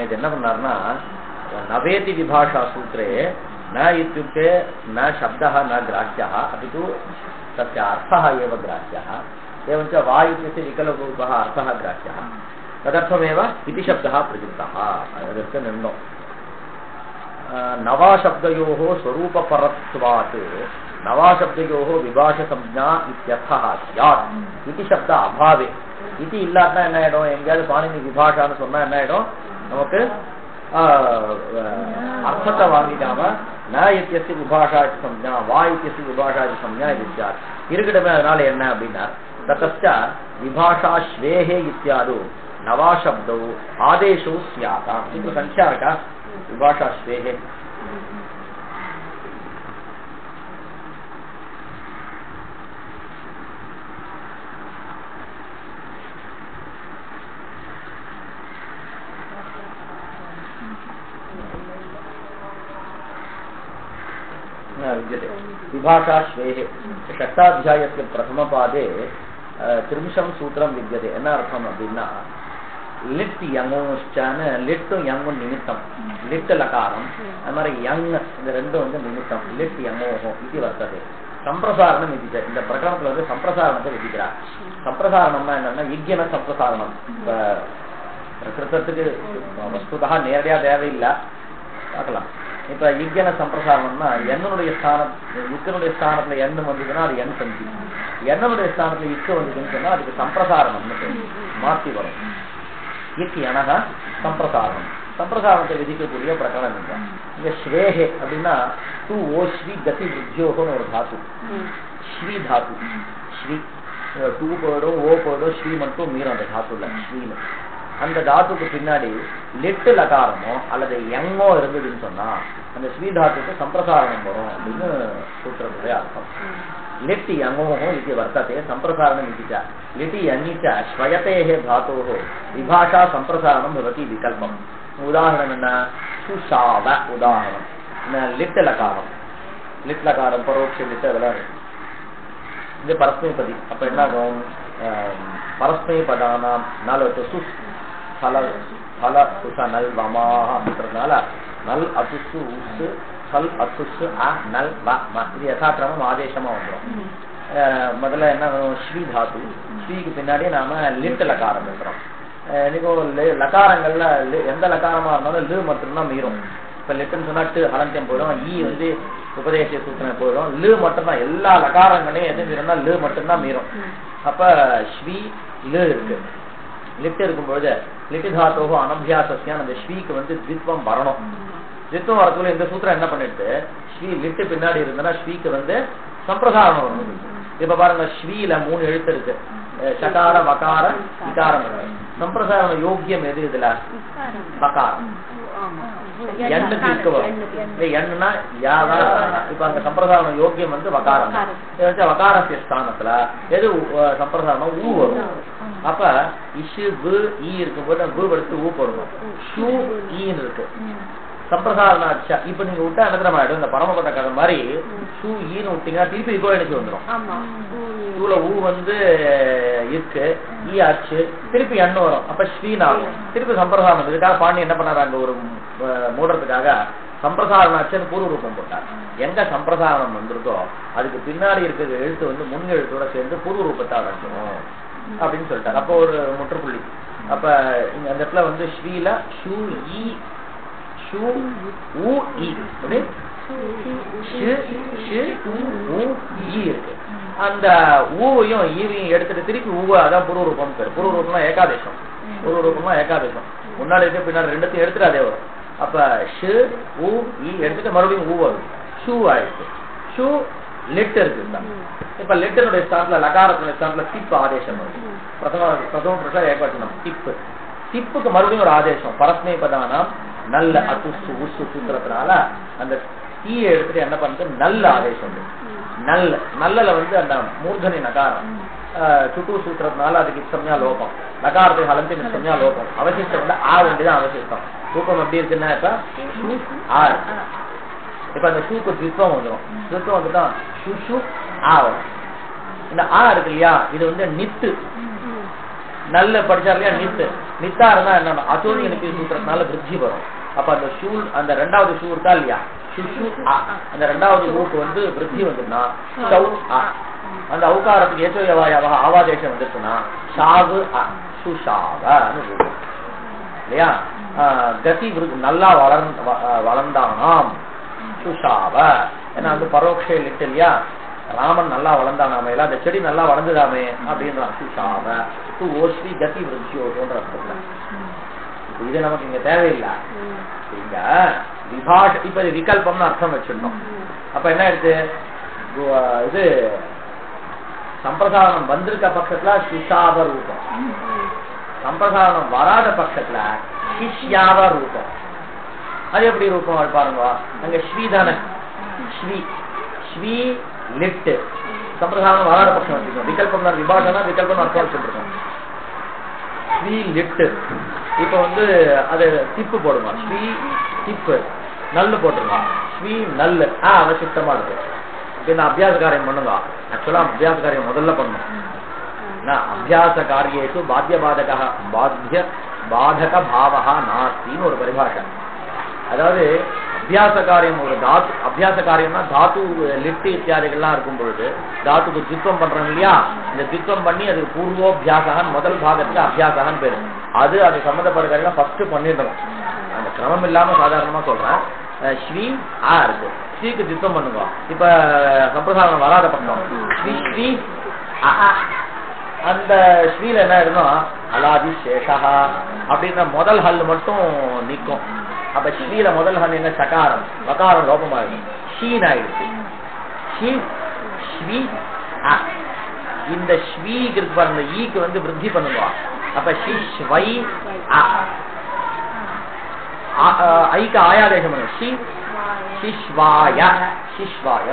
இது என்ன பண்ணாருன்னா நவேதி விபாஷா சூத்திரே ந இத்யுக்தே ந சப்தः न ग्राह्यः अपितु तस्य अर्थः एव ग्राह्यः एवञ्च वा इत्यस्य विकलरूपः अर्थः ग्राह्यः तदर्थमेव इति शब्दः प्रयुक्तः तस्य निर्णयो नवाशब्दयोः स्वरूपपरत्वात् नवाशब्दयोः विभाषसंज्ञा इत्यर्थः स्यात् इति शब्द अभावे इति इल्लाट्टा என்ன ஆயிடும் எங்கயாவது பாணினி விபாஷான்னு சொன்னா என்ன ஆயிடும் நமக்கு அர்த்தத்தை வாங்கிட்டாம ந இத்தியஸ்ய விபாஷா சம்ஞா வா இத்தியஸ்ய விபாஷா சம்ஞா இது ஸ்யாத் இருக்கட்டுமே அதனால என்ன அப்படின்னா ததஸ்ய விபாஷா ஸ்வேஹே இத்யாது நவாசப்தௌ ஆதேஷோ ஸ்யாதாம் இது சங்ख्या இருக்கா விபாஷா ஸ்வேஹே विभाषा श्वेहे षष्ठाध्यायस्य प्रथमपादे त्रिंशं सूत्रं विद्यते என்ன அர்த்தம் அப்படின்னா லிட் யங்கோஷ்சான லிட் யங் நிமித்தம் லிட் லகாரம் அது மாதிரி யங் இந்த ரெண்டும் வந்து நிமித்தம் லிட் யங்கோஹோ இது வர்த்தது சம்பிரசாரணம் விதிச்ச இந்த பிரகரணத்துல வந்து சம்பிரசாரணத்தை விதிக்கிறார் சம்பிரசாரணம்னா என்னன்னா யஜ்ஞன சம்பிரசாரணம் பிரகிருதத்துக்கு வஸ்துதா நேரடியா தேவையில்லை பார்க்கலாம் இப்ப யஜ்ஞன சம்பிரசாரணம்னா எண்ணனுடைய ஸ்தானம் யுக்கனுடைய ஸ்தானத்துல எண்ணம் வந்ததுன்னா அது எண் சந்தி எண்ணனுடைய ஸ்தானத்துல யுக்க வந்ததுன்னு சொன்னா அதுக்கு சம்பிரசாரணம்னு மாற்றி வரும் இக்கு எனகா சம்பிரசாரணம் சம்பிரசாரணத்தை விதிக்கக்கூடிய பிரகரணம் இல்லை இங்க ஸ்வேஹே அப்படின்னா டூ ஓ ஸ்ரீ கதி வித்யோகம்னு ஒரு தாத்து ஸ்ரீ தாத்து ஸ்ரீ டூ போயிடும் ஓ போயிடும் ஸ்ரீ மட்டும் மீறும் அந்த தாத்துல ஸ்ரீன்னு அந்த தாத்துக்கு பின்னாடி லிட்டு லகாரமோ அல்லது யங்கோ இருந்ததுன்னு சொன்னா அந்த ஸ்ரீ தாத்துக்கு சம்பிரசாரணம் வரும் அப்படின்னு சூத்திரத்துடைய அர்த்தம் லிட் யங்கோஹோ இது வர்த்ததே சம்பிரசாரணம் இதிச்ச லிட்டி யங்கிச்ச ஸ்வயதேஹே தாத்தோஹோ விபாஷா சம்பிரசாரணம் பவதி விகல்பம் உதாரணம் என்ன சுஷாவ உதாரணம் லிட் லகாரம் பரோட்ச லிட்டு அதெல்லாம் இது பரஸ்மை பதி அப்ப என்ன ஆகும் பரஸ்மை பதானாம் நாலு சுஸ் फल फल सुष नल वमाह அப்படின்றதுனால நல் அசுசு உஸ் ஃபல் அசுசு அ நல் வ ம இது யதாக்கிரமம் ஆதேசமா வந்துடும் முதல்ல என்ன ஸ்ரீ தாத்து ஸ்ரீக்கு பின்னாடி நாம லிட் லகாரம் இருக்கிறோம் இன்னைக்கு லகாரங்கள்ல எந்த லகாரமா இருந்தாலும் லு மட்டும்தான் மீறும் இப்ப லிட்டுன்னு சொன்னா டு ஹலந்தியம் போயிடும் ஈ வந்து உபதேச சூத்திரம் போயிடும் லு மட்டும்தான் எல்லா லகாரங்களையும் எது மீறோம்னா லு மட்டும்தான் மீறும் அப்ப ஸ்ரீ லு இருக்கு லிட்டு இருக்கும்பொழுது லிட்டு தாத்தோகோ அனபியாசியான அந்த ஸ்ரீக்கு வந்து த்வித்வம் வரணும் த்வித்வம் வரக்குள்ள இந்த சூத்திரம் என்ன பண்ணிட்டு ஸ்ரீ லிட்டு பின்னாடி இருந்தனா ஸ்ரீக்கு வந்து சம்பிரசாரணம் வரணும் இப்ப பாருங்க ஸ்ரீல 3 எழுத்து இருக்கு சகார வகார விகாரம் சம்பிரசாரண யோக்கியம் எது இதுல வகாரம் எண்ணுக்கு இருக்க வரும் எண்ணுனா யாரா இப்ப அங்க சம்பிரசாரண யோக்கியம் வந்து வகாரம் வகாரத்திய ஸ்தானத்துல எது சம்பிரசாரணம் ஊ வரும் அப்ப இஷு வு ஈ இருக்கும்போது வு எடுத்து ஊ போடணும் ஷூ ஈன்னு இருக்கு சம்பிரசாரண அச்சா இப்ப நீங்க விட்டா என்ன ஆயிடும் இந்த பரமபட்ட கதை மாதிரி ஷூ ஈன்னு விட்டீங்கன்னா திருப்பி இப்போ எனக்கு வந்துடும் ஷூல ஊ வந்து இருக்கு ஈ ஆச்சு திருப்பி எண்ணு வரும் அப்ப ஸ்ரீநாகும் திருப்பி சம்பிரசாரணம் இதுக்காக பாண்டி என்ன பண்ணாங்க ஒரு மூடுறதுக்காக சம்பிரசாரணாச்சுன்னு பூர்வ ரூபம் போட்டார் எங்க சம்பிரசாரணம் வந்திருக்கோ அதுக்கு பின்னாடி இருக்கிற எழுத்து வந்து முன் எழுத்தோட சேர்ந்து பூர்வ ரூபத்தை அடைஞ்சிடும் அப்படின்னு சொல்லிட்டாரு அப்போ ஒரு முற்றுப்புள்ளி அப்ப அந்த இடத்துல வந்து ஸ்ரீல ஷூ ஈ ஷூ ஊ ஈ இருக்கு அந்த ஊவையும் ஈவையும் எடுத்துட்டு திருப்பி ஊவ அதான் பூர்வ ரூபம் பேரு பூர்வ ரூபம்னா ஏகாதேசம் பூர்வ ரூபம்னா ஏகாதேசம் முன்னாடி இருக்க பின்னாடி ரெண்டுத்தையும் எடுத்துட்டு அதே வரும் அப்ப ஷு ஊ ஈ எடுத்துட்டு மறுபடியும் ஊ வரும் ஷூ ஆயிடுச்சு ஷூ லிட் இருக்கு இப்ப லிட்டனுடைய ஸ்தானத்துல லகாரத்துடைய ஸ்தானத்துல திப் ஆதேசம் வருது பிரதம புருஷ ஏகவச்சனம் திப்புக்கு மறுபடியும் ஒரு ஆதேசம் பரஸ்மை பதானாம் நல்ல அசுசு உசு சூத்திரத்தினால அந்த தீயை எடுத்துட்டு என்ன பண்றது நல்ல ஆதேசம் நல்லல வந்து அந்த மூர்தனி நகாரம் சுட்டு சூத்திரத்தினால அதுக்கு இச்சம்யா லோகம் நகாரத்தை ஹலந்தி இச்சம்யா லோகம் அவசிஷ்டம் வந்து ஆ வேண்டிதான் அவசிஷ்டம் தூக்கம் எப்படி இருக்குன்னா இப்ப ஆ இப்ப அந்த ஷூக்கு தித்வம் வந்துடும் தித்வம் வந்துட்டா ஷு ஆ வரும் இந்த ஆ இருக்கு இல்லையா இது வந்து நித்து நல்ல படிச்சா இல்லையா நித்து நித்தா இருந்தா என்ன அச்சோதி எனக்கு சூத்திரத்தினால விருத்தி வரும். அப்ப அந்த ஷூ அந்த ரெண்டாவது ஷூ இருக்கா இல்லையா சுஷு அந்த ரெண்டாவது ஊக்கு வந்து விருத்தி வந்துன்னா சௌ அந்த அவுகாரத்துக்கு ஏச்சோயவாயாவா ஆவாதேசம் வந்துச்சுன்னா ஷாவு சுஷாவன்னு சொல்லுவோம் இல்லையா. கதி நல்லா வளர்ந்தானாம் சுஷாவ ஏன்னா வந்து பரோட்ச லிட்டு இல்லையா ராமன் நல்லா வளர்ந்தானாமே அந்த செடி நல்லா வளர்ந்துதாமே அப்படின்றான் சுஷாவ து ஓஸ்ரீ கதி விருத்தியோன்ற அர்த்தத்துல. இது நமக்கு இங்க தேவையில்லை. இங்க விபாஷ இப்ப விகல்பம்னு அர்த்தம் வச்சிடணும். அப்ப என்ன ஆயிடுச்சு இது சம்பிரதானம் வந்திருக்க பட்சத்துல சுஷாவ ரூபம், சம்பிரதானம் வராத பட்சத்துல சிஷ்யாவ ரூபம். அது எப்படி ரூபம் பாருங்க அங்க ஸ்ரீ தானே ஸ்ரீ ஸ்ரீ லிட்டு சம்பிரதானம் வராத பட்சம் வச்சுக்கணும். விகல்பம் தான் விபாஷனா விகல்பம் அர்த்தம் வச்சுருக்கோம். ஸ்ரீ லிட்டு இப்ப வந்து அது திப்பு போடுமா ஸ்ரீ திப்பு நல்லு போட்டுருமா ஸ்ரீ நல்லு அவசியமா இருக்கு. இப்ப இந்த அபியாச காரியம் பண்ணுங்க. ஆக்சுவலா அபியாச காரியம் முதல்ல பண்ணணும். அபியாச காரியேஷு பாத்திய பாதக பாவகா நாஸ்தின்னு ஒரு பரிபாஷை. அதாவது அபியாச காரியம் ஒரு தாத்து அபியாச காரியம்னா தாத்து லிட்டு இத்தியாதிகள்லாம் இருக்கும் பொழுது தாத்துக்கு தித்வம் பண்றோம் இல்லையா. இந்த தித்வம் பண்ணி அது பூர்வோபியாசகன் முதல் பாகத்துக்கு அபியாசகன் பேரு. அது சம்பந்தப்பட்ட காரியம் ஃபர்ஸ்ட் பண்ணிடணும். அந்த கிரமம் இல்லாம சாதாரணமா சொல்றேன். ஸ்ரீ இருக்கு ஸ்ரீக்கு தித்வம் பண்ணுங்க. இப்ப சம்பிரதாயம் வராத பக்கம் ஸ்ரீ ஸ்ரீ அந்த ஸ்ரீல என்ன ஆயிடும் அலாதி சேஷா அப்படின்ற முதல் ஹல் மட்டும் நிற்கும். அப்ப ஸ்ரீல முதல் ஹல் என்ன சகாரம் வகாரம் லோபமாயிடும் ஷீன் ஆயிடுச்சு. இந்த ஸ்வீக்கு இருக்கு பாருங்க ஈக்கு வந்து விருத்தி பண்ணுவா. அப்ப ஷிஷ்வை ஐக்கு ஆயாதேசம் பண்ணும் ஷிஷ்வாய ஷிஷ்வாய.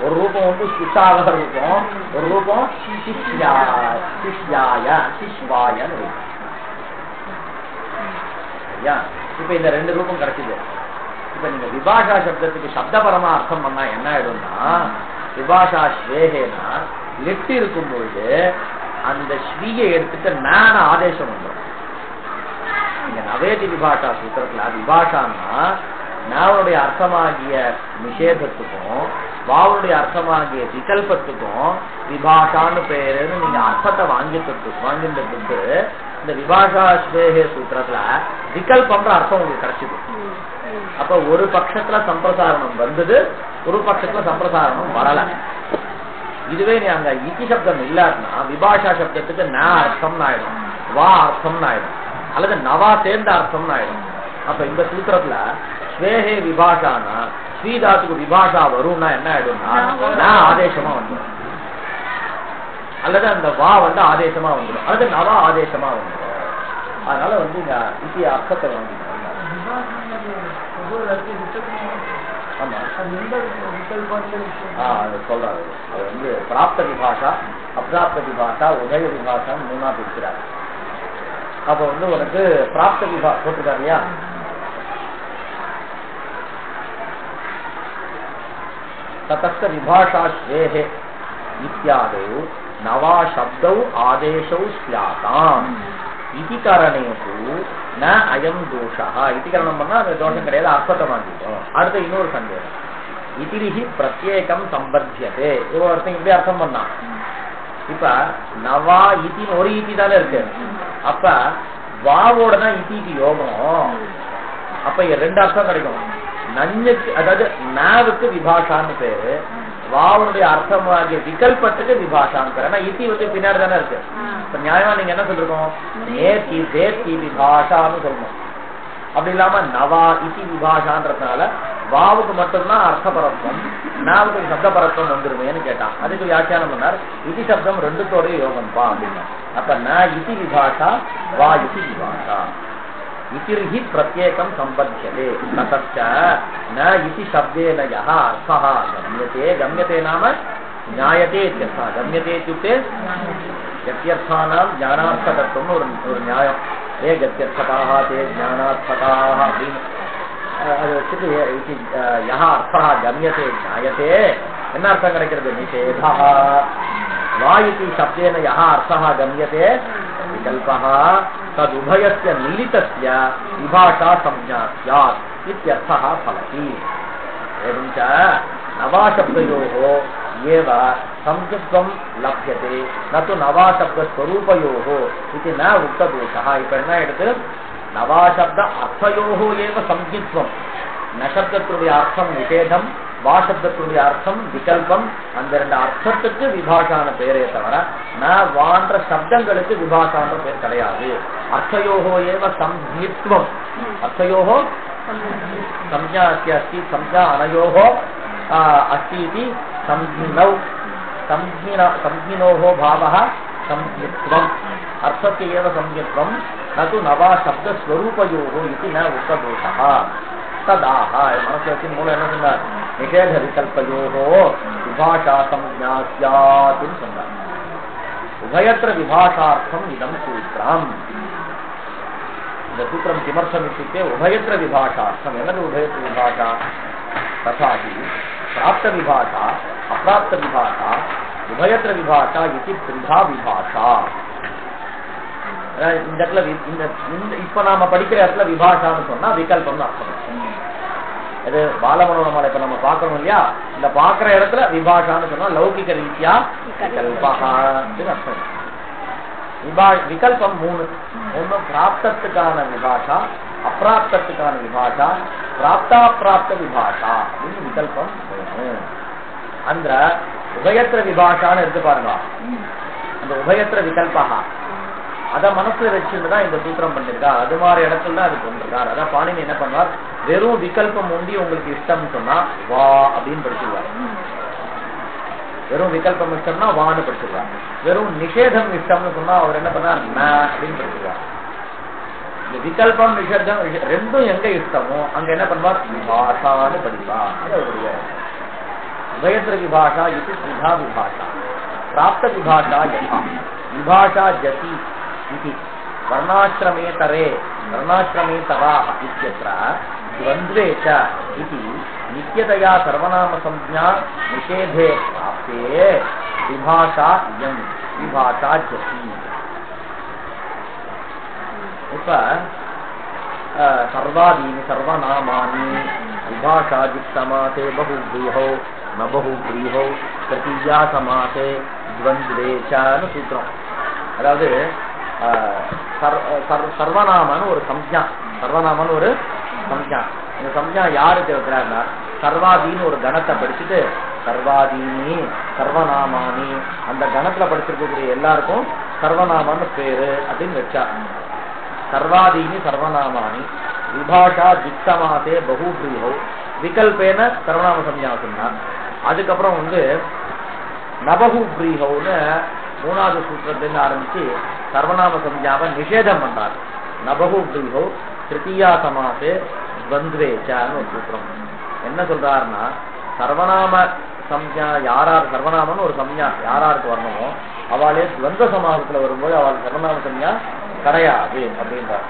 ஒரு ரூபம் வந்து சுஷாவ ரூபம், ஒரு ரூபம் சிஷ்யாய சிஷ்வாயன்னு ரூபம். இப்ப இந்த ரெண்டு ரூபம் கிடைச்சது. இப்ப நீங்க விபாஷா சப்தத்துக்கு சப்தபரமா அர்த்தம் பண்ணா என்ன ஆயிடும்னா விபாஷா ஸ்வேகேனா லிட்டு இருக்கும் பொழுது அந்த ஸ்ரீயை எடுத்துட்டு நான ஆதேசம் வந்துடும். இங்க நவேதி விபாஷா சூத்திரத்துல விபாஷான்னா நாவனுடைய அர்த்தமாகிய நிஷேதத்துக்கும் வாவனுடைய அர்த்தமாகிய விகல்பத்துக்கும் விபாஷான்னு பேருன்னு நீங்க அர்த்தத்தை வாங்கிட்டு இந்த விபாஷா ஸ்வேகே சூத்திரத்துல விகல்பம்ன்ற அர்த்தம் உங்களுக்கு கிடைச்சது. அப்ப ஒரு பட்சத்துல சம்பிரசாரணம் வந்தது, ஒரு பட்சத்துல சம்பிரசாரணம் வரல. இதுவே நீ அங்க இத்தி சப்தம் இல்லாட்டினா விபாஷா சப்தத்துக்கு ந அர்த்தம்னு ஆயிடும், வா அர்த்தம்னு ஆயிடும், அல்லது நவா சேர்ந்த அர்த்தம்னு ஆயிடும். அப்ப இந்த சூத்திரத்துல ஸ்வேஹே விபாஷானா ஸ்ரீதாத்துக்கு விபாஷா வரும்னா என்ன ஆயிடும்னா நான் ஆதேசமா வந்துடும், அல்லது அந்த வா வந்து ஆதேசமா வந்துடும், அல்லது நவா ஆதேசமா வந்துடும். அதனால வந்து இந்த இத்தி அர்த்தத்தை வாங்கிக்கணும். சொல்றாரு அது வந்து பிராப்த விபாஷா அப்ராப்த விபாஷா உதய விபாஷான்னு மூணா பிரிக்கிறார். அப்ப வந்து உனக்கு பிராப்த விபா போட்டுருக்காரு இல்லையா, ததஸ்த விபாஷா ஸ்வேஹே இத்யாதோ நவா சப்தௌ ஆதேசௌ ஸ்யாதாம் இதி காரணேஷு ந அயம் தோஷா. இதிகரணம் பண்ணா அந்த தோஷம் கிடையாது, அர்த்தத்தை வாங்கிட்டோம். அடுத்த இன்னொரு சந்தேகம், இதிரிஹி பிரத்யேகம் சம்பத்தியதே. இவ்வளவு அர்த்தம் இப்படி அர்த்தம் பண்ணா இப்ப நவா இத்தின்னு ஒரு இத்தி தானே இருக்கு. அப்ப வாவோட தான் இத்திக்கு யோகம். அப்ப ரெண்டு அர்த்தம் கிடைக்கும். நஞ்சுக்கு அதாவது நாவுக்கு விபாஷான்னு பேரு, வாவனுடைய அர்த்தமாகிய விகல்பத்துக்கு விபாஷான்னு பேரு. ஆனா இத்தி வந்து பின்னாடி தானே இருக்கு. இப்ப நியாயமா நீங்க என்ன சொல்லிருக்கோம், நேத்தி தேத்தி விபாஷான்னு சொல்லணும். அப்படி இல்லாம நவா இத்தி விபாஷான்றதுனால வாவுக்கு மட்டும்தான் அர்த்தபரத்துவம், நாவுக்கு சப்தபரத்துவம் வந்துருமேன்னு கேட்டான். அதுக்கு வியாக்கியானம் பண்ணார் இதி சப்தம் ரெண்டுத்தோடைய யோகம்பா அப்படின்னா. அப்ப ந இதி விபாஷா வா இதி விபாஷா இதிர்ஹி பிரத்யேகம் சம்பத்தியதே. ததச்ச ந இதி சப்தேன யஹ அர்த்தः கம்யதே. கம்யதே நாம ஞாயதே இत्यर्थः. கம்யதே இत्युक्ते கத்யர்த்தானாம் ஞானார்த்தகத்துவம்னு ஒரு நியாயம். ஏ கத்யர்த்தகாः தே ஞானார்த்தகாः அப்படின்னு அதை வச்சுட்டு யஹ அர்த்தः கம்யதே ஞாயதே என்ன அர்த்தம் கிடைக்கிறது, நிஷேதः வா இதி சப்தேன யஹ அர்த்தः கம்யதே விகல்பः ததுபயஸ்ய மிலிதஸ்ய விபாஷா சம்ஞா ஸ்யாத் இத்யர்த்தः ஃபலதி. एवं च नवाशब्दयोः एव संस्कृतं लभ्यते न तु नवाशब्दस्वरूपयोः इति न उक्तदोषः. இப்ப என்ன எடுத்து நவாசப்த அர்த்தயோः एव संस्कृतं, நசப்தத்துடைய அர்த்தம் நிஷேதம், வாசப்தத்துடைய அர்த்தம் விகல்பம், அந்த ரெண்டு அர்த்தத்துக்கு விபாஷான பெயரே தவிர ந வான்ற சப்தங்களுக்கு விபாஷான பெயர் கிடையாது. அர்த்தயோः एव संस्कृतं, अर्थयोः संज्ञा अस्ति संज्ञा अनयोः अस्ति इति संज्ञिनौ संज्ञिनोः भावः संज्ञित्वम्, अर्थस्य एव संज्ञित्वं न तु नवा शब्दस्वरूपयोः इति न उक्तदोषः. तदाह मनसि मूल என்ன சொன்னார், நிஷேத விகல்பயோः விபாஷா संज्ञा स्यात् ன்னு சொன்னார். உபயத்ர விபாஷார்த்தம் இதம் சூத்திரம். இந்த சூத்திரம் கிமர்த்தம் இत्युक्ते உபயத்ர விபாஷார்த்தம். என்னது உபயத்ர விபாஷா? ததாஹி பிராப்த விபாஷா அப்ராப்த விபாஷா உபயத்ர விபாஷா இது திரிதா விபாஷா. இந்த இடத்துல இப்ப நாம படிக்கிற இடத்துல விபாஷான்னு சொன்னா விகல்பம்னு அர்த்தம். இது பாலமனோரமால இப்ப நம்ம பாக்குறோம் இல்லையா, இந்த பாக்குற இடத்துல விபாஷான்னு சொன்னா லௌகிக ரீதியா விகல்பஹான்னு அர்த்தம். விகல்பம் மூணு. ஒண்ணு பிராப்தத்துக்கான விபாஷா, அப்பிராப்தத்துக்கான விபாஷா, பிராப்தாப்பிராப்த விபாஷா அப்படின்னு விகல்பம். அந்த உபயத்திர விபாஷான்னு இருக்கு பாருங்க, அந்த உபயத்திர விகல்பஹா அத மனசுல வச்சுதான் இந்த சூத்திரம் பண்ணிருக்கா. அது மாதிரி இடத்துல தான் அது கொண்டிருக்காரு. அதான் பாணினி என்ன பண்ணுவார், வெறும் விகல்பம் ஒண்டி உங்களுக்கு இஷ்டம்னு சொன்னா வா அப்படின்னு படிச்சிருவார். வெறும் விகல்பம் இஷ்டம்னா வான்னு படிச்சிருவார். வெறும் நிஷேதம் இஷ்டம்னு சொன்னா அவர் என்ன பண்ணார் ந அப்படின்னு படிச்சிருவார். இந்த விகல்பம் நிஷேதம் ரெண்டும் எங்க இஷ்டமோ அங்க என்ன பண்ணுவார் விபாஷான்னு படிப்பார். அவருடைய உபயத்திர விபாஷா இது திரிதா விபாஷா. பிராப்த விபாஷா யதா விபாஷா ஜதி इति वर्णाश्रमेतरे वर्णाश्रमेतराः इत्यत्र द्वन्द्वे च इति नित्यतया सर्वनामसंज्ञा निषेधे प्राप्ते विभाषा इयं विभाषा जति. இப்ப सर्वादीनि सर्वनामानि विभाषादिक्समासे बहुव्रीहौ न बहुव्रीहौ तृतीया समासे द्वन्द्वे च नु सूत्रम. அதாவது சர்வநாமன்னு ஒரு சம்ஞா, சர்வநாமன்னு ஒரு சம்ஞா. இந்த சம்ஞா யாருக்கு இருக்கிறார்னா சர்வாதீன்னு ஒரு கணத்தை படிச்சுட்டு சர்வாதீனி சர்வநாமானி அந்த கணத்துல படிச்சிருக்கக்கூடிய எல்லாருக்கும் சர்வநாமன்னு பேரு அப்படின்னு வச்சா. சர்வாதீனி சர்வநாமானி விபாஷா திக்சமாசே பகுப்ரீஹோ விகல்பேன சர்வநாம சம்ஞா சொன்னார். அதுக்கப்புறம் நபகுப்ரீஹோன்னு மூணாவது சூத்திரத்திலிருந்து ஆரம்பிச்சு சர்வநாம சம்ஞாவை நிஷேதம் பண்றார். நபகுப்ரீஹோ திருத்தீயா சமாசே துவந்த்வேச்சான்னு ஒரு சூத்திரம். என்ன சொல்றாருன்னா சர்வநாம சம்ஞா யாரார் சர்வநாமன்னு ஒரு சம்ஞா யாராருக்கு வரணுமோ அவளே துவந்த சமாசத்துல வரும்போது அவள் சர்வநாம சம்ஞா கிடையாது அப்படின்றார்.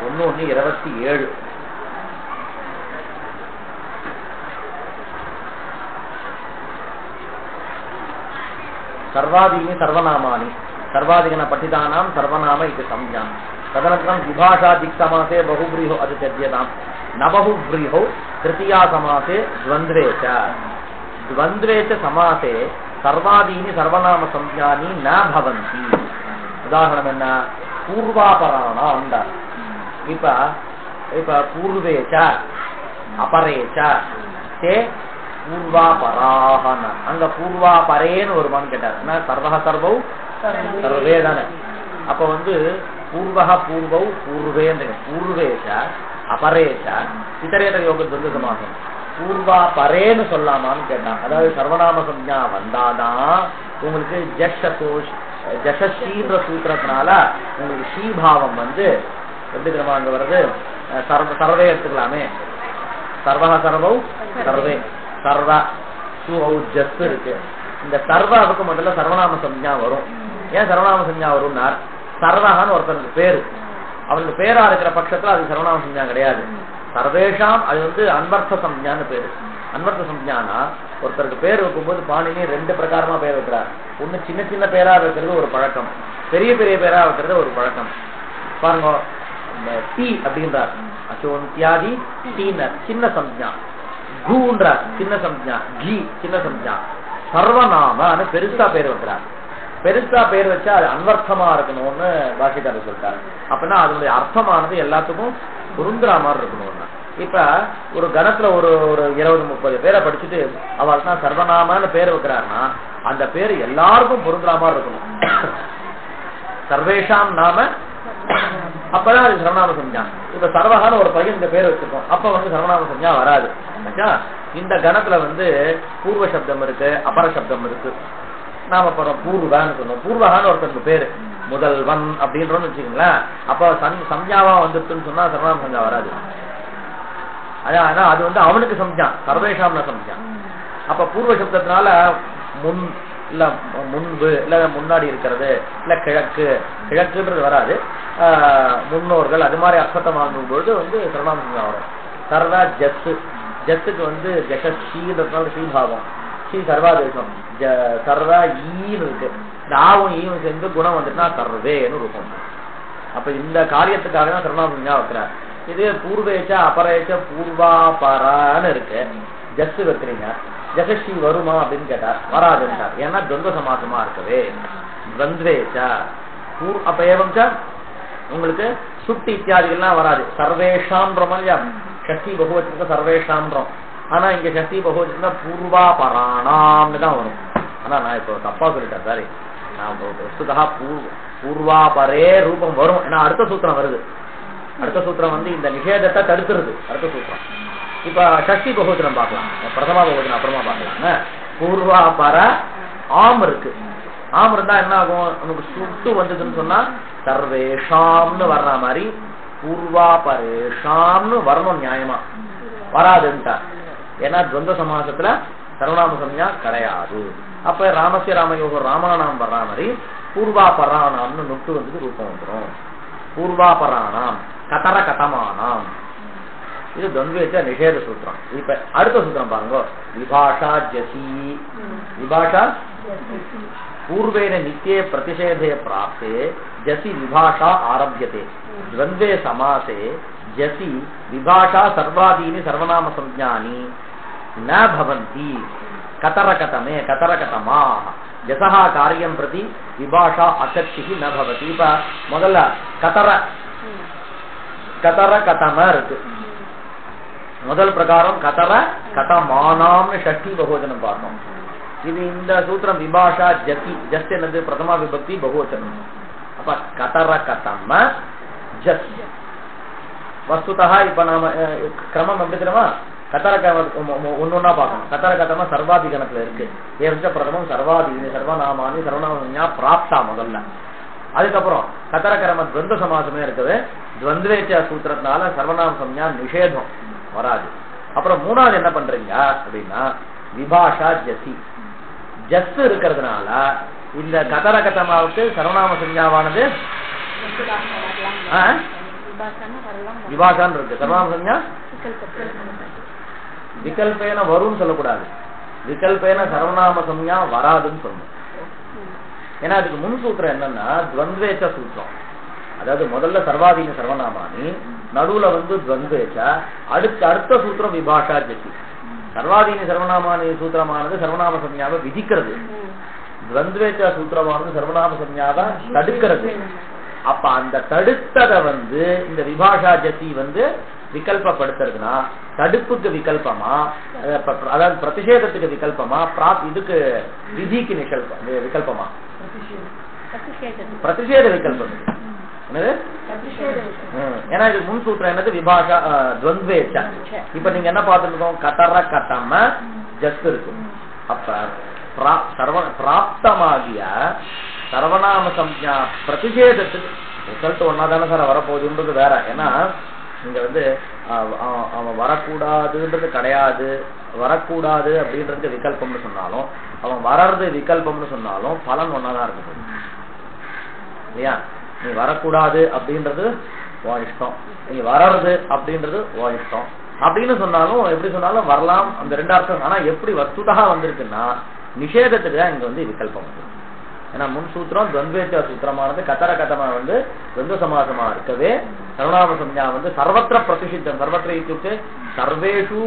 ஒன்னு 27 सर्वादीनि सर्वनामानि सर्वादिगण पठितानां सर्वनाम इति संज्ञा. तदनन्तरं विभाषा दिक्समासे बहुव्रीहो अतित्यज्यतां न बहुव्रीहो तृतीया समासे द्वन्द्वे च समासे सर्वादीनि सर्वनाम संज्ञानि न भवन्ति. उदाहरणम् என்ன पूर्वापराणां இப்ப पूर्वे च अपरे च ते பூர்வாபராஹன அங்க பூர்வாபரேன்னு ஒரு மண் கேட்டார். சர்வஹ சர்வௌ சர்வே தானே. அப்ப பூர்வஹ பூர்வௌ பூர்வேன்னு பூர்வேச்ச அபரேச்ச இத்தரேதர யோக துவந்த சமாசம். பூர்வாபரேன்னு சொல்லாமான்னு கேட்டான். அதாவது சர்வநாம சம்ஞா வந்தாதான் உங்களுக்கு ஜஷீன்ற சூத்திரத்தினால உங்களுக்கு ஸ்ரீபாவம் எப்படி தெரியுமா அங்க வருது, சர்வே எடுத்துக்கலாமே. சர்வஹ சர்வௌ சர்வே சர்வ ஜஸ் இருக்கு. இந்த சர்வாவுக்கு முதல்ல சர்வநாம சம்ஞா வரும். ஏன் சர்வநாம சம்ஞா வரும்னா சர்வஹான்னு ஒருத்தனுக்கு பேரு, அவனுக்கு பேரா இருக்கிற பட்சத்துல அது சர்வநாம சம்ஞா கிடையாது. சர்வேஷாம் அது வந்து அன்வர்த்த சம்ஞான்னு பேரு. அன்வர்த்த சம்ஞானா ஒருத்தருக்கு பேர் வைக்கும்போது பாணினி 2 பிரகாரமா பேர் வைக்கிறார். ஒண்ணு சின்ன சின்ன பேரா வைக்கிறது ஒரு பழக்கம், பெரிய பெரிய பேரா வைக்கிறது ஒரு பழக்கம். பாருங்க, டி அப்படின்றார், அசோந்தியாதி டீனர் சின்ன சம்ஞா, கூன்றார் சின்ன சம்ஞா, ஜி சின்ன சம்ஞா, சர்வநாமன்னு பெருசா பேர் வைக்கிறார். பெருசா பேர் வச்சா அது அன்வர்த்தமா இருக்கணும்னு பாஷிக்காரர் சொல்லிட்டாரு. அப்படின்னா அதனுடைய அர்த்தமானது எல்லாத்துக்கும் பொருந்துற மாதிரி இருக்கணும்னா. இப்ப ஒரு கணத்துல ஒரு 20-30 பேரை படிச்சுட்டு அவள் சர்வநாமன்னு பேர் வைக்கிறாருன்னா அந்த பேரு எல்லாருக்கும் பொருந்துற மாதிரி இருக்கணும். சர்வேஷாம் நாம அப்பதான் அது சர்வநாம சம்ஞா. இப்ப சர்வகான ஒரு பையன் இந்த பேர் வச்சிருக்கோம், அப்ப வந்து சர்வநாம சம்ஞா வராது. இந்த கணத்துல வந்து பூர்வ சப்தம் இருக்கு, அபர சப்தம் இருக்கு. நாம பூர்வகான்னு சொன்னோம். பூர்வகான்னு ஒருத்தருக்கு பேரு முதல்வன் அப்படின்றோம்னு வச்சுக்கோங்களேன். அப்ப சம்ஞாவா வந்துருச்சுன்னு சொன்னா சர்வநாம சம்ஞா வராது. ஆனா அது வந்து அவனுக்கு சம்ஞா, சர்வேஷாம்னா சம்ஞா. அப்ப பூர்வ சப்தத்தினால முன் இல்ல முன்பு இல்ல முன்னாடி இருக்கிறது இல்ல கிழக்கு, கிழக்குன்றது வராது, முன்னோர்கள் அது மாதிரி அர்த்தத்தை வாங்கும் பொழுது வந்து சர்வநாம சம்ஞா வரும். சர்வா ஜத்து, ஜத்துக்கு வந்து ஜெகஸ்ரீன்றதுனால ஸ்ரீபாவம், ஸ்ரீ சர்வாதேசம், சர்வா ஈன்னு இருக்கு. இந்த ஆவும் ஈவும் சேர்ந்து குணம் வந்துட்டுனா சர்வேன்னு இருக்கும். அப்ப இந்த காரியத்துக்காக தான் சர்வநாம சம்ஞா வைக்கிறார். இது பூர்வேச்ச அபரேச்ச பூர்வாபரான்னு இருக்கு. ஜஸ்ட் வைக்கிறீங்க, ஜெகஸ்ரீ வருமா அப்படின்னு கேட்டார், வராதுன்ட்டார். ஏன்னா துவந்த சமாசமா இருக்கவே. துவந்தேச்சா அப்ப ஏவம் உங்களுக்கு சுட்டி இத்தியாதிகள்லாம் வராது. சர்வேஷாம்ன்றோம் இல்லையா, ஷஷ்டி பகுவச்சனுக்கு சர்வேஷாம்ன்றோம். ஆனா இங்க ஷஷ்டி பகுவச்சனா பூர்வாபராணாம்னு தான் வரும். ஆனா நான் இப்போ தப்பா சொல்லிட்டேன், சாரி. நான் வஸ்துதா பூர்வாபரே ரூபம் வரும். ஏன்னா அடுத்த சூத்திரம் வருது. அடுத்த சூத்திரம் வந்து இந்த நிஷேதத்தை தடுத்துருது அடுத்த சூத்திரம். இப்ப ஷஷ்டி பகுவச்சனம் பார்க்கலாம், பிரதமா பகுவச்சனம் அப்புறமா பார்க்கலாம். பூர்வாபர ஆம் இருக்கு. ஆம் இருந்தா என்ன ஆகும், நமக்கு சுட்டு வந்ததுன்னு சொன்னா சர்வேஷாம்னு வர்ற மாதிரி பூர்வாபரேஷாம்னு வரணும், நியாயமா வராதுன்ட்டா. ஏன்னா துவந்த சமாசத்துல சர்வநாம சம்ஞா கிடையாது. அப்ப ராமசிய ராமயோக ராமானாம் வர்ற மாதிரி பூர்வாபராணாம்னு நொட்டு வந்து ரூபம் வந்துடும். பூர்வாபராணாம் கதர கதமானாம், இது துவந்தேச்ச நிஷேத சூத்திரம். இப்ப அடுத்த சூத்திரம் பாருங்க, விபாஷா ஜசி. விபாஷா பூர்வேன நித்தியே பிரதிஷேதே பிராப்தே ஜசி விபாஷா ஆரம்பியதே. द्वन्द्वे समासे जसि विभाषा सर्वादीनि सर्वनाम संज्ञानि न भवन्ति. कतरकतमे कतरकतमाः जसः कार्यं प्रति विभाषा अशक्तिः न भवति. இப்ப முதல்ல கதரகதம இருக்கு. முதல் பிரகாரம் கதர கதமானாம்னு ஷஷ்டி பகுவச்சனம் பார்த்தோம். இது இந்த சூத்திரம் விபாஷா ஜசி. ஜஸ் என்னது பிரதமா விபக்தி பகுவச்சனம். அப்ப கதரகதம ஜஸ். வஸ்துதா இப்ப நாம கிரமம் எப்படி தெரியுமா, கதரகம ஒன்னொன்னா பார்க்கணும். கதரகதம சர்வாதிகணத்துல இருக்கு. ஏற்ற பிரதமம் சர்வாதீனி சர்வநாமானி சர்வநாம பிராப்தா முதல்ல. அதுக்கப்புறம் கதரகரம துவந்த சமாசமே இருக்குது. துவந்தேச்ச சூத்திரத்தினால சர்வநாம சம்ஞா நிஷேதம் வராது. அப்புறம் மூணாவது என்ன பண்றீங்க அப்படின்னா விபாஷா ஜசி. ஜஸ் இருக்கிறதுனால இந்த கதரகதமாவுக்கு சர்வநாம சம்ஞாவானது விபாஷான் இருக்கு. சர்வநாம சம்ஞா விகல்பேன வரும்னு சொல்லக்கூடாது, விகல்பேன சர்வநாம சம்ஞா வராதுன்னு சொல்லணும். ஏன்னா அதுக்கு முன் சூத்திரம் என்னன்னா துவந்தேச்ச சூத்திரம். அதாவது முதல்ல சர்வாதீன சர்வநாமானி, நடுவுல வந்து துவந்தேச்ச, அடுத்த சூத்திரம் விபாஷா ஜசி. சர்வாதீன சர்வநாமானி சூத்திரமானது சர்வநாம சம்ஞாவை விதிக்கிறது, துவந்தேச்ச சூத்திரமானது சர்வநாம சம்ஞாவை தடுக்கிறது. அப்ப அந்த தடுத்ததை வந்து இந்த விபாஷா ஜசி வந்து விகல்பப்படுத்துறதுனா தடுப்புக்கு விகல்பமா, அதாவது பிரதிஷேதத்துக்கு விகல்பமா, இதுக்கு விதிக்கு விகல்பமா, பிரதிஷேத விகல்பம் என்னது. ஏன்னா இது முன் சூத்திரம் என்னது விபாஷா துவந்தேச்ச. இப்ப நீங்க என்ன பார்த்துருக்கோம், கதர கதம ஜஸ் இருக்கு. அப்ப பிராப்தமாகிய சர்வநாம சம்ஞா பிரதிஷேதத்துக்கு ரிசல்ட் ஒன்னாதானே சார் வரப்போகுதுன்றது வேற. ஏன்னா இங்க வந்து அவன் வரக்கூடாதுன்றது கிடையாது, வரக்கூடாது அப்படின்றது விகல்பம்னு சொன்னாலும் அவன் வர்றது விகல்பம்னு சொன்னாலும் பலன் ஒன்னாதான் இருக்கு இல்லையா. நீ வரக்கூடாது அப்படின்றது உன் இஷ்டம், நீ வர்றது அப்படின்றது உன் இஷ்டம் அப்படின்னு சொன்னாலும் எப்படி சொன்னாலும் வரலாம். அந்த ரெண்டு அர்த்தம். ஆனா எப்படி வஸ்துதா வந்திருக்குன்னா நிஷேதத்துக்கு தான் இங்க வந்து விகல்பம் வந்து. ஏன்னா முன் சூத்திரம் துவந்தேச்ச சூத்திரமானது கதர கதமா வந்து துவந்த சமாசமா இருக்கவே சர்வநாம சம்ஞா வந்து சர்வத்திர பிரதிஷித்தம். சர்வத்திர இத்துக்கு சர்வேஷு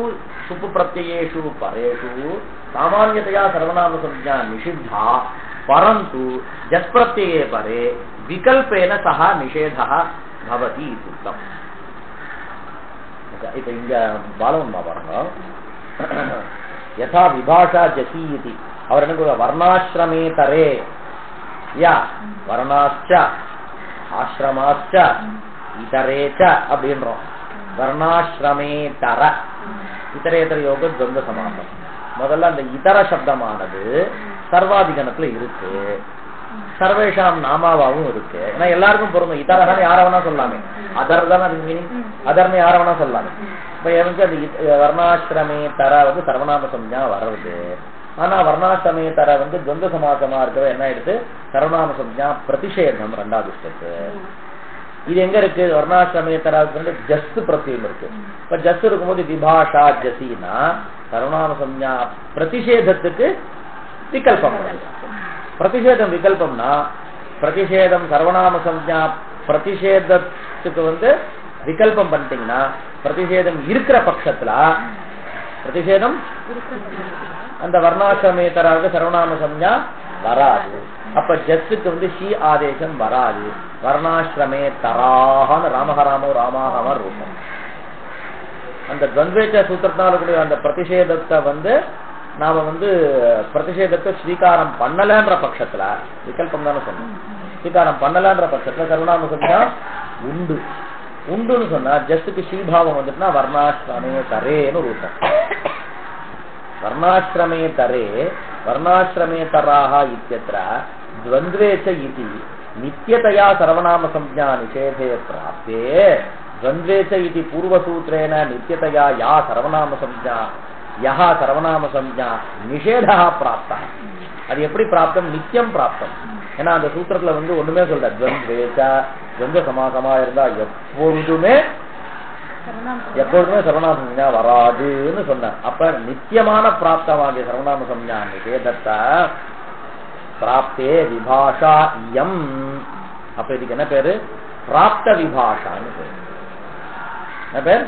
சுப்பு பிரத்யேஷு பரேஷு சாமான்யதையா சர்வநாம சம்ஞா நிஷித்தா பரந்து ஜத் பிரத்யே பரே விகல்பேன சஹா நிஷேதா பவதி சுத்தம். இப்ப இங்க பாலவன்மா பாருங்க, யதா விபாஷா ஜசி இதி அவர் என்ன வர்ணாசிரமே தரே யா வர்ணாச்ச ஆசிரமாச்ச இதரேச்ச அப்படின்றோம். வர்ணாசிரமே தர இதரேதர யோக துவந்த சமாசம். முதல்ல அந்த இதர சப்தமானது சர்வாதிகணத்துல இருக்கு, சர்வேஷாம் நாமாவாவும் இருக்கு. ஏன்னா எல்லாருக்கும் பொருந்தும். இதரகான யார வேணா சொல்லாமே, அதர் தான் அது மீனிங், அதர்னு யார வேணா சொல்லாமே. இப்ப எனக்கு அந்த வர்ணாசிரமே தர வந்து சர்வநாம சம்ஞா வர்றது. ஆனா வர்ணாசிரமே தர வந்து துவந்த சமாசமா இருக்கவே என்ன ஆயிடுது, சர்வநாம சம்ஞா பிரதிஷேதம் ரெண்டாவது ஸ்டெப்பு. இது எங்க இருக்கு, வர்ணாசிரமே தர ஜஸ்ட் பிரத்யம் இருக்கு. இப்ப ஜஸ்ட் இருக்கும்போது விபாஷா ஜசினா சர்வநாம சம்ஞா பிரதிஷேதத்துக்கு விகல்பம். பிரதிஷேதம் விகல்பம்னா பிரதிஷேதம் சர்வநாம சம்ஞா பிரதிஷேதத்துக்கு வந்து விகல்பம் பண்ணிட்டீங்கன்னா பிரதிஷேதம் இருக்கிற பட்சத்துல பிரதிஷேதம் அந்த வர்ணாசிரமேதராக சர்வநாம சம்ஞா வராது. அப்ப ஜஸ்டுக்கு வந்து ஷி ஆதேசம் வராது. வர்ணாசிரமே தராகன ராமஹராமோ ராமாஹம ரூபம். அந்த துவந்தேச்ச சூத்திரத்தினால கூடிய அந்த பிரதிஷேதத்தை வந்து நாம வந்து பிரதிஷேதத்தை ஸ்வீகாரம் பண்ணலன்ற பட்சத்துல விகல்பம் தானே சொன்னோம். ஸ்வீகாரம் பண்ணலன்ற பட்சத்துல சர்வநாம சம்ஞா உண்டு. உண்டுன்னு சொன்னா ஜஸ்டுக்கு ஸ்ரீபாவம் வந்துட்டுனா வர்ணாசிரமே தரேன்னு ரூபம். வர்ணாசிரமே தரே வர்ணாசிரமே தராக இத்தியத்ர द्वन्द्वेच इति नित्यतया सर्वनाम संज्ञा निषेधे प्राप्ते द्वन्द्वेच इति पूर्वसूत्रेण नित्यतया या सर्वनाम संज्ञा यह सर्वनाम संज्ञा निषेधः प्राप्तः அது எப்படி பிராப்தம், நித்தியம் பிராப்தம். ஏன்னா அந்த சூத்திரத்துல வந்து ஒண்ணுமே சொல்ற द्वन्द्वेच द्वन्द्व சமாசமா இருந்தா எப்பொழுதுமே சர்வநாம சம்ஞா வராதுன்னு சொன்னார். அப்ப நித்தியமான பிராப்தமாகிய சர்வநாம சம்ஞா நிஷேதத்தை பிராப்தே விபாஷா இயம். அப்ப இதுக்கு என்ன பேரு, பிராப்த விபாஷான்னு பேரு. என்ன பேர்,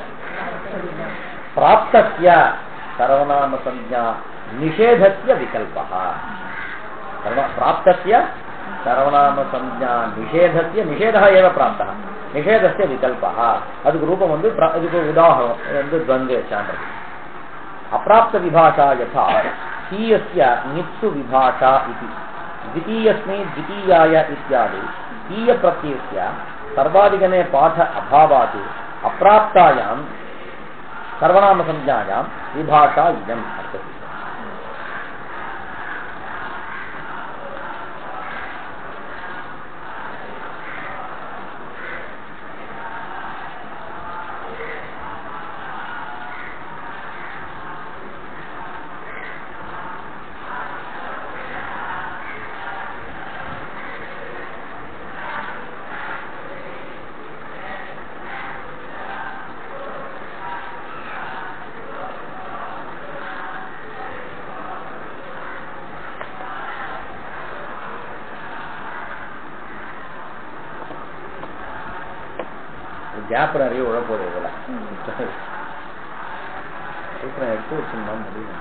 பிராப்தஸ்ய சர்வநாம சம்ஞா நிஷேதஸ்ய விகல்பः. பிராப்தஸ்ய சர்வநாம சம்ஞா நிஷேதஸ்ய நிஷேதः एव प्राप्तः निषेधस्य विकल्पः. அதுக்கு ரூபம் வந்து இதுக்கு உதாரணம் வந்து द्वन्द्वेचाன்றது. अप्राप्त विभाषा यथा हीयस्य नित्सु विभाषा इति द्वितीयस्मै द्वितीयाय इत्यादि हीय प्रत्ययस्य सर्वाधिगणे पाठ अभावात् अप्राप्तायां सर्वनाम संज्ञायां विभाषा इदम् अर्थः. கேப் நிறைய உழப்போது. இதெல்லாம் சூத்திரம் எடுத்து வச்சுருந்தோம் முடியும்.